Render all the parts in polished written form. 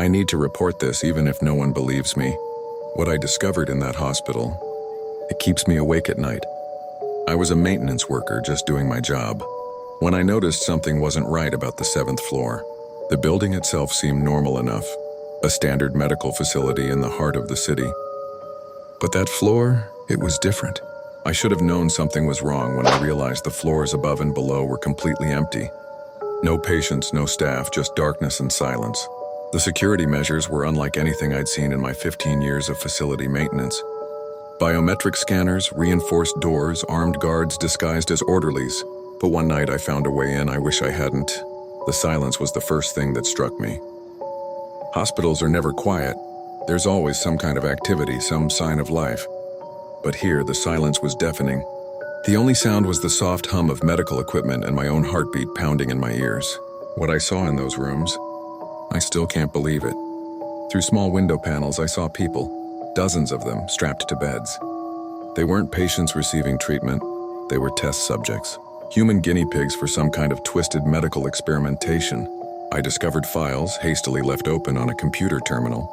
I need to report this even if no one believes me. What I discovered in that hospital, it keeps me awake at night. I was a maintenance worker just doing my job when I noticed something wasn't right about the 7th floor. The building itself seemed normal enough, a standard medical facility in the heart of the city. But that floor, it was different. I should have known something was wrong when I realized the floors above and below were completely empty. No patients, no staff, just darkness and silence. The security measures were unlike anything I'd seen in my 15 years of facility maintenance. Biometric scanners, reinforced doors, armed guards disguised as orderlies. But one night I found a way in I wish I hadn't. The silence was the first thing that struck me. Hospitals are never quiet. There's always some kind of activity, some sign of life. But here, the silence was deafening. The only sound was the soft hum of medical equipment and my own heartbeat pounding in my ears. What I saw in those rooms, I still can't believe it. Through small window panels, I saw people, dozens of them, strapped to beds. They weren't patients receiving treatment. They were test subjects, human guinea pigs for some kind of twisted medical experimentation. I discovered files hastily left open on a computer terminal.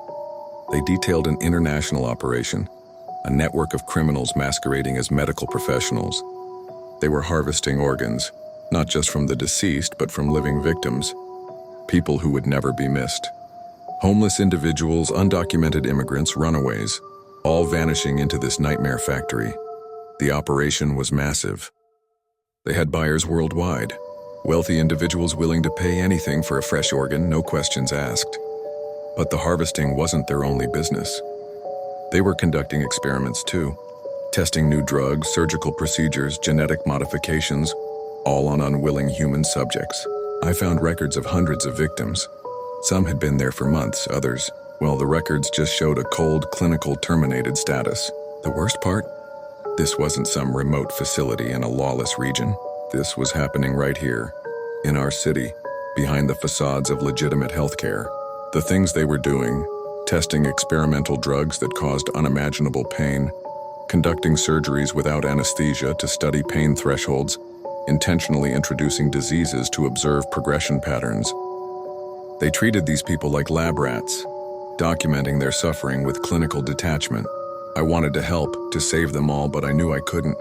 They detailed an international operation, a network of criminals masquerading as medical professionals. They were harvesting organs, not just from the deceased, but from living victims, people who would never be missed. Homeless individuals, undocumented immigrants, runaways, all vanishing into this nightmare factory. The operation was massive. They had buyers worldwide, wealthy individuals willing to pay anything for a fresh organ, no questions asked. But the harvesting wasn't their only business. They were conducting experiments too, testing new drugs, surgical procedures, genetic modifications, all on unwilling human subjects. I found records of hundreds of victims. Some had been there for months, others, well, the records just showed a cold, clinical terminated status. The worst part? This wasn't some remote facility in a lawless region. This was happening right here, in our city, behind the facades of legitimate healthcare. The things they were doing, testing experimental drugs that caused unimaginable pain, conducting surgeries without anesthesia to study pain thresholds, intentionally introducing diseases to observe progression patterns. They treated these people like lab rats, documenting their suffering with clinical detachment. I wanted to help, to save them all, but I knew I couldn't.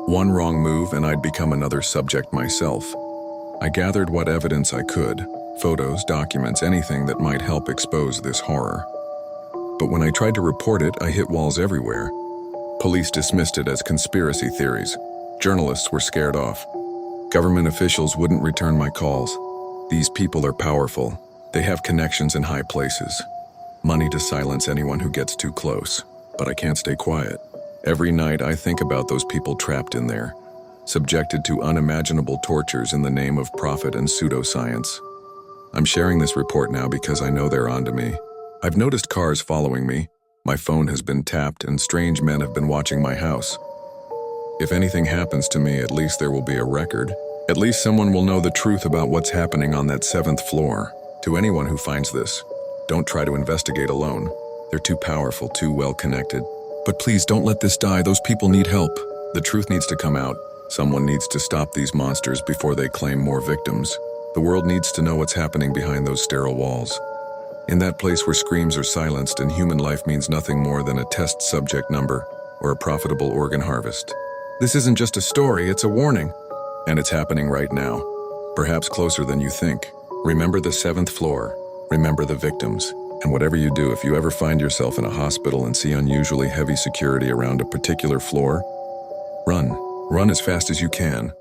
One wrong move and I'd become another subject myself. I gathered what evidence I could, photos, documents, anything that might help expose this horror. But when I tried to report it, I hit walls everywhere. Police dismissed it as conspiracy theories. Journalists were scared off. Government officials wouldn't return my calls. These people are powerful. They have connections in high places. Money to silence anyone who gets too close. But I can't stay quiet. Every night I think about those people trapped in there, subjected to unimaginable tortures in the name of profit and pseudoscience. I'm sharing this report now because I know they're onto me. I've noticed cars following me, my phone has been tapped, and strange men have been watching my house. If anything happens to me, at least there will be a record. At least someone will know the truth about what's happening on that 7th floor. To anyone who finds this, don't try to investigate alone. They're too powerful, too well connected. But please don't let this die. Those people need help. The truth needs to come out. Someone needs to stop these monsters before they claim more victims. The world needs to know what's happening behind those sterile walls. In that place where screams are silenced and human life means nothing more than a test subject number or a profitable organ harvest. This isn't just a story, it's a warning. And it's happening right now. Perhaps closer than you think. Remember the 7th floor. Remember the victims. And whatever you do, if you ever find yourself in a hospital and see unusually heavy security around a particular floor, run. Run as fast as you can.